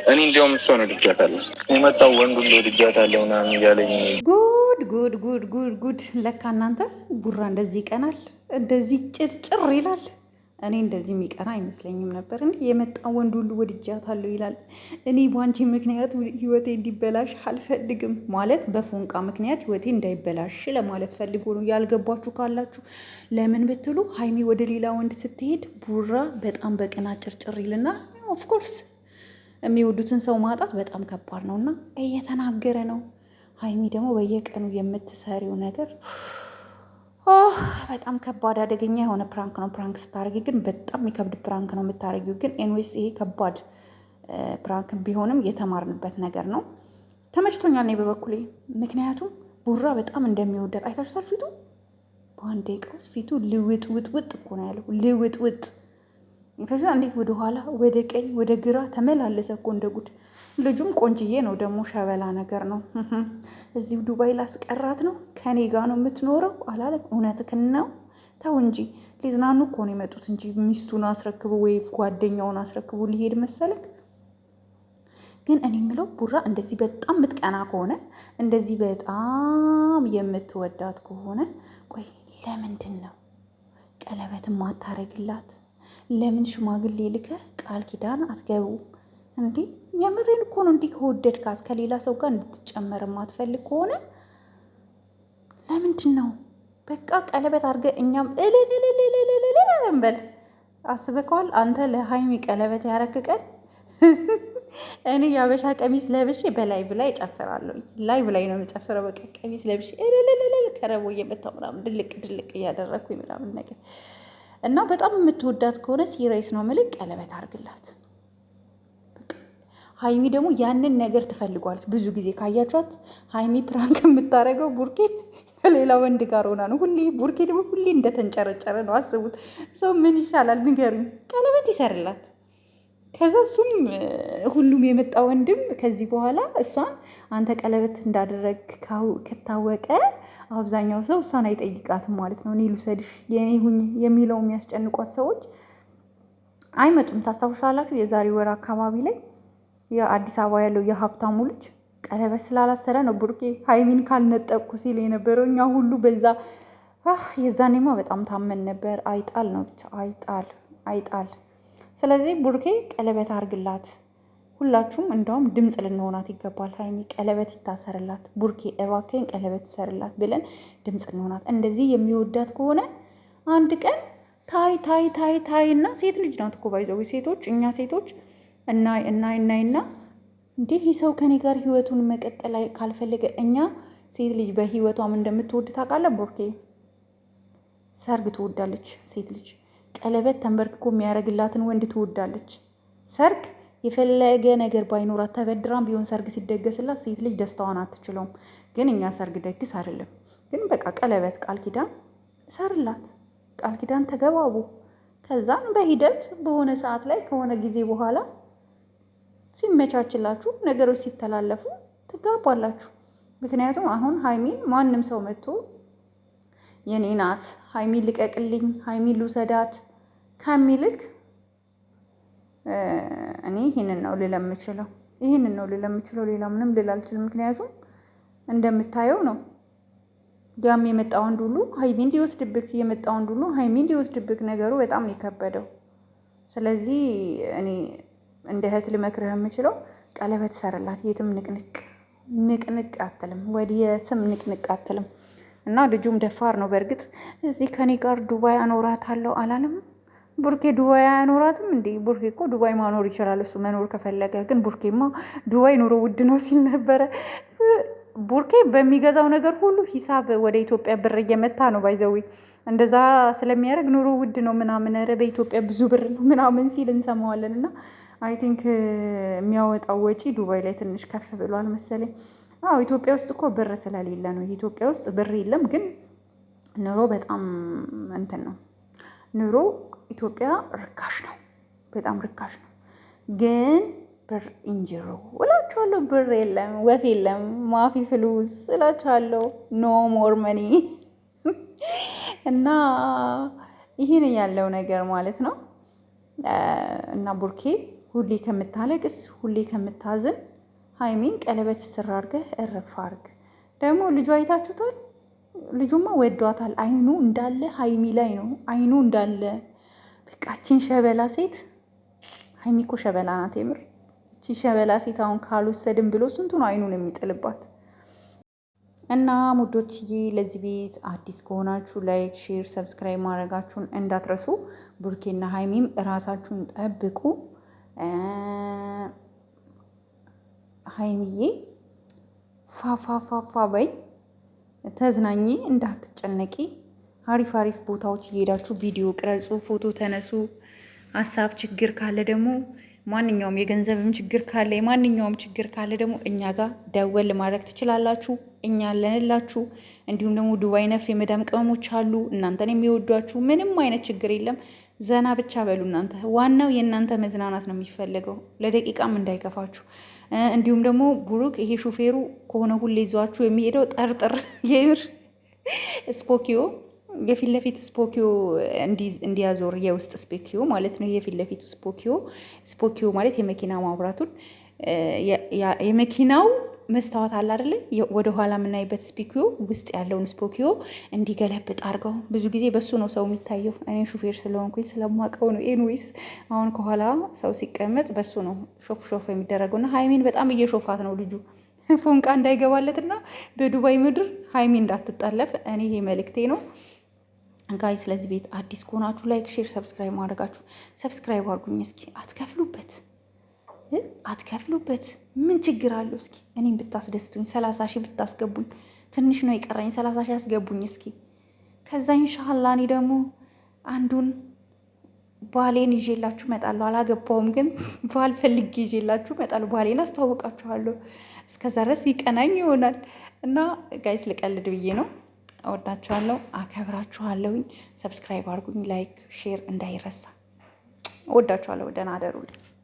እኔ እንዲያውም እሷን ወድጃታለሁ። የመጣው ወንዱ ወድጃታለሁ ምናምን እያለኝ ጉድ ጉድ ጉድ ጉድ ጉድ። ለካ እናንተ ቡራ እንደዚህ ይቀናል፣ እንደዚህ ጭርጭር ይላል። እኔ እንደዚህ የሚቀና አይመስለኝም ነበር። እንዲ የመጣ ወንድ ሁሉ ወድጃታለሁ ይላል። እኔ በአንቺ ምክንያት ህይወቴ እንዲበላሽ አልፈልግም ማለት በፎንቃ ምክንያት ህይወቴ እንዳይበላሽ ለማለት ፈልጎ ነው። ያልገባችሁ ካላችሁ ለምን ብትሉ ሀይሚ ወደ ሌላ ወንድ ስትሄድ ቡራ በጣም በቅናት ጭርጭር ይልና ኦፍኮርስ የሚወዱትን ሰው ማጣት በጣም ከባድ ነው እና እየተናገረ ነው። ሀይሚ ደግሞ በየቀኑ የምትሰሪው ነገር በጣም ከባድ አደገኛ የሆነ ፕራንክ ነው። ፕራንክ ስታደርጊ ግን በጣም የሚከብድ ፕራንክ ነው የምታደርጊው። ግን ኤንዌይስ ይሄ ከባድ ፕራንክ ቢሆንም የተማርንበት ነገር ነው። ተመችቶኛል እኔ በበኩሌ። ምክንያቱም ቡራ በጣም እንደሚወደድ አይታችኋል። ፊቱ በአንድ ደቂቃ ውስጥ ፊቱ ልውጥ ውጥ ውጥ እኮ ነው ያለው። ልውጥ ውጥ ከዛ እንዴት ወደ ኋላ ወደ ቀኝ ወደ ግራ ተመላለሰ እኮ እንደ ጉድ። ልጁም ቆንጅዬ ነው ደግሞ ሸበላ ነገር ነው። እዚሁ ዱባይ ላስቀራት ነው ከኔ ጋ ነው የምትኖረው አላለም። እውነትህን ነው። ተው እንጂ ሊዝናኑ እኮ ነው የመጡት እንጂ ሚስቱን አስረክቡ ወይ ጓደኛውን አስረክቡ ሊሄድ መሰለክ። ግን እኔ የምለው ቡራ እንደዚህ በጣም የምትቀና ከሆነ እንደዚህ በጣም የምትወዳት ከሆነ ቆይ ለምንድን ነው ቀለበትን ማታረግላት? ለምን ሽማግሌ ልከህ ቃል ኪዳን አትገቡ እንዴ? የምሬን እኮ ነው። እንዲህ ከወደድካት ከሌላ ሰው ጋር እንድትጨመር ማትፈልግ ከሆነ ለምንድን ነው በቃ ቀለበት አድርገህ እኛም እንበል። አስበከዋል? አንተ ለሀይሚ ቀለበት ያረክ ቀን እኔ የአበሻ ቀሚስ ለብሼ በላይቭ ላይ እጨፍራለሁ። ላይቭ ላይ ነው የምጨፍረው። በቃ ቀሚስ ለብሼ ከረቦ እየመታው ምናምን ድልቅ ድልቅ እያደረግኩኝ ምናምን ነገር እና በጣም የምትወዳት ከሆነ ሲሪየስ ነው ምልክ ቀለበት አድርግላት። ሀይሚ ደግሞ ያንን ነገር ትፈልጓለች። ብዙ ጊዜ ካያቿት ሀይሚ ፕራንክ የምታደርገው ቡርኬን ከሌላ ወንድ ጋር ሆና ነው። ሁሌ ቡርኬ ደግሞ ሁሌ እንደተንጨረጨረ ነው። አስቡት። ሰው ምን ይሻላል ንገሩኝ? ቀለበት ይሰርላት። ከዛ እሱም ሁሉም የመጣ ወንድም ከዚህ በኋላ እሷን አንተ ቀለበት እንዳደረግ ከታወቀ አብዛኛው ሰው እሷን አይጠይቃትም ማለት ነው። እኔ ልውሰድሽ የኔ ሁኝ የሚለው የሚያስጨንቋት ሰዎች አይመጡም። ታስታውሳላችሁ? የዛሬ ወር አካባቢ ላይ የአዲስ አበባ ያለው የሀብታሙ ልጅ ቀለበት ስላላሰረ ነው ቡርኬ ሀይሚን ካልነጠቅኩ ሲል የነበረው። እኛ ሁሉ በዛ የዛኔማ በጣም ታመን ነበር። አይጣል ነው ብቻ አይጣል። ስለዚህ ቡርኬ ቀለበት አርግላት። ሁላችሁም እንደውም ድምፅ ልንሆናት ይገባል። ሀይሚ ቀለበት ይታሰርላት፣ ቡርኬ እባክህን ቀለበት ይሰርላት ብለን ድምፅ ልንሆናት። እንደዚህ የሚወዳት ከሆነ አንድ ቀን ታይ እና ሴት ልጅ ናት እኮ ባይዘው ሴቶች፣ እኛ ሴቶች እናይና እንዲህ ሰው ከኔ ጋር ህይወቱን መቀጠል ካልፈለገ እኛ ሴት ልጅ በህይወቷም እንደምትወድ ታውቃለህ። ቡርኬ ሰርግ ትወዳለች ሴት ልጅ። ቀለበት ተንበርክኮ የሚያደርግላትን ወንድ ትወዳለች። ሰርግ የፈለገ ነገር ባይኖራት ተበድራም ቢሆን ሰርግ ሲደገስላት ሴት ልጅ ደስታዋን አትችለውም። ግን እኛ ሰርግ ደግስ አይደለም፣ ግን በቃ ቀለበት ቃል ኪዳን ሰርላት፣ ቃል ኪዳን ተገባቡ። ከዛም በሂደት በሆነ ሰዓት ላይ ከሆነ ጊዜ በኋላ ሲመቻችላችሁ ነገሮች ሲተላለፉ ትጋባላችሁ። ምክንያቱም አሁን ሀይሚን ማንም ሰው መጥቶ የኔ ናት ሀይሚን ልቀቅልኝ፣ ሀይሚን ልውሰዳት ከሚልክ እኔ ይህንን ነው ልል የምችለው። ሌላ ምንም ልል አልችልም። ምክንያቱም እንደምታየው ነው። ያም የመጣ ወንድ ሁሉ ሀይሚን ሊወስድብክ የመጣ ወንድ ሁሉ ሀይሚን ሊወስድብክ። ነገሩ በጣም ነው የከበደው። ስለዚህ እኔ እንደ እህት ልመክርህ የምችለው ቀለበት ሰርላት። የትም ንቅንቅ አትልም፣ ወዲየትም ንቅንቅ አትልም። እና ልጁም ደፋር ነው። በእርግጥ እዚህ ከኔ ጋር ዱባይ አኖራታለሁ አላለም ቡርኬ። ዱባይ አያኖራትም እንዴ? ቡርኬ እኮ ዱባይ ማኖር ይችላል እሱ መኖር ከፈለገ። ግን ቡርኬማ ዱባይ ኑሮ ውድ ነው ሲል ነበረ። ቡርኬ በሚገዛው ነገር ሁሉ ሂሳብ ወደ ኢትዮጵያ ብር እየመታ ነው ባይዘዊ። እንደዛ ስለሚያደርግ ኑሮ ውድ ነው ምናምን፣ ኧረ በኢትዮጵያ ብዙ ብር ነው ምናምን ሲል እንሰማዋለን። እና አይ ቲንክ የሚያወጣው ወጪ ዱባይ ላይ ትንሽ ከፍ ብሏል መሰለኝ። አዎ ኢትዮጵያ ውስጥ እኮ ብር ስለሌለ ነው። ኢትዮጵያ ውስጥ ብር የለም፣ ግን ኑሮ በጣም እንትን ነው። ኑሮ ኢትዮጵያ ርካሽ ነው፣ በጣም ርካሽ ነው። ግን ብር እንጀሮ እላችኋለሁ። ብር የለም፣ ወፍ የለም፣ ማፊ ፍሉስ እላችኋለሁ። ኖ ሞር መኒ እና ይህን ያለው ነገር ማለት ነው። እና ቡርኬ ሁሌ ከምታለቅስ ሁሌ ከምታዝን ሀይሚን ቀለበት ስር አድርገህ እረፍ አድርግ። ደግሞ ልጁ አይታችሁታል። ልጁማ ወዷታል። አይኑ እንዳለ ሀይሚ ላይ ነው። አይኑ እንዳለ በቃችን ሸበላ ሴት። ሀይሚ እኮ ሸበላ ናት የምር። እቺ ሸበላ ሴት አሁን ካልወሰድን ብሎ ስንቱን አይኑን የሚጥልባት። እና ሙዶችዬ ለዚህ ቤት አዲስ ከሆናችሁ ላይክ፣ ሼር፣ ሰብስክራይብ ማድረጋችሁን እንዳትረሱ። ቡርኬና ሀይሚም እራሳችሁን ጠብቁ። ሀይሚዬ ፋፋፋፋ በይ፣ ተዝናኚ፣ እንዳትጨነቂ። አሪፍ አሪፍ ቦታዎች እየሄዳችሁ ቪዲዮ ቅረጹ፣ ፎቶ ተነሱ። ሀሳብ ችግር ካለ ደግሞ ማንኛውም የገንዘብም ችግር ካለ የማንኛውም ችግር ካለ ደግሞ እኛ ጋር ደወል ማድረግ ትችላላችሁ። እኛ አለንላችሁ። እንዲሁም ደግሞ ዱባይ ነፍ የመዳም ቅመሞች አሉ እናንተን የሚወዷችሁ። ምንም አይነት ችግር የለም። ዘና ብቻ በሉ እናንተ። ዋናው የእናንተ መዝናናት ነው የሚፈለገው። ለደቂቃም እንዳይከፋችሁ። እንዲሁም ደግሞ ብሩክ ይሄ ሹፌሩ ከሆነ ሁሌ ይዟችሁ የሚሄደው ጠርጥር የምር ስፖኪዮ የፊት ለፊት ስፖኪዮ እንዲያዞር የውስጥ ስፖኪዮ ማለት ነው። የፊት ለፊት ስፖኪዮ ማለት የመኪና ማብራቱን የመኪናው መስታወት አለ አይደለ? ወደ ኋላ የምናይበት ስፖኪዮ ውስጥ ያለውን ስፖኪዮ እንዲገለብጥ አድርገው። ብዙ ጊዜ በሱ ነው ሰው የሚታየው። እኔ ሹፌር ስለሆንኩኝ ስለማውቀው ነው። ኤንዌይስ አሁን ከኋላ ሰው ሲቀመጥ በሱ ነው ሾፍ ሾፍ የሚደረገው። እና ሀይሚን በጣም እየሾፋት ነው ልጁ ፎንቃ እንዳይገባለትና በዱባይ ምድር ሀይሚ እንዳትጠለፍ። እኔ ይሄ መልእክቴ ነው ጋይ። ስለዚህ ቤት አዲስ ከሆናችሁ ላይክ፣ ሼር፣ ሰብስክራይብ ማድረጋችሁ ሰብስክራይብ አድርጉኝ። እስኪ አትከፍሉበት ምን ችግር አለው? እስኪ እኔም ብታስደስቱኝ 30 ሺህ ብታስገቡኝ። ትንሽ ነው የቀረኝ፣ 30 ሺህ ያስገቡኝ እስኪ። ከዛ ኢንሻአላ እኔ ደግሞ አንዱን ባሌን ይዤላችሁ እመጣለሁ። አላገባውም ግን ባል ፈልጌ ይዤላችሁ እመጣለሁ። ባሌን አስተዋውቃችኋለሁ። እስከዛ ድረስ ይቀናኝ ይሆናል እና ጋይስ ልቀልድ ብዬ ነው። እወዳችኋለሁ፣ አከብራችኋለሁኝ። ሰብስክራይብ አድርጉኝ፣ ላይክ ሼር እንዳይረሳ። እወዳችኋለሁ። ደህና አደሩልኝ።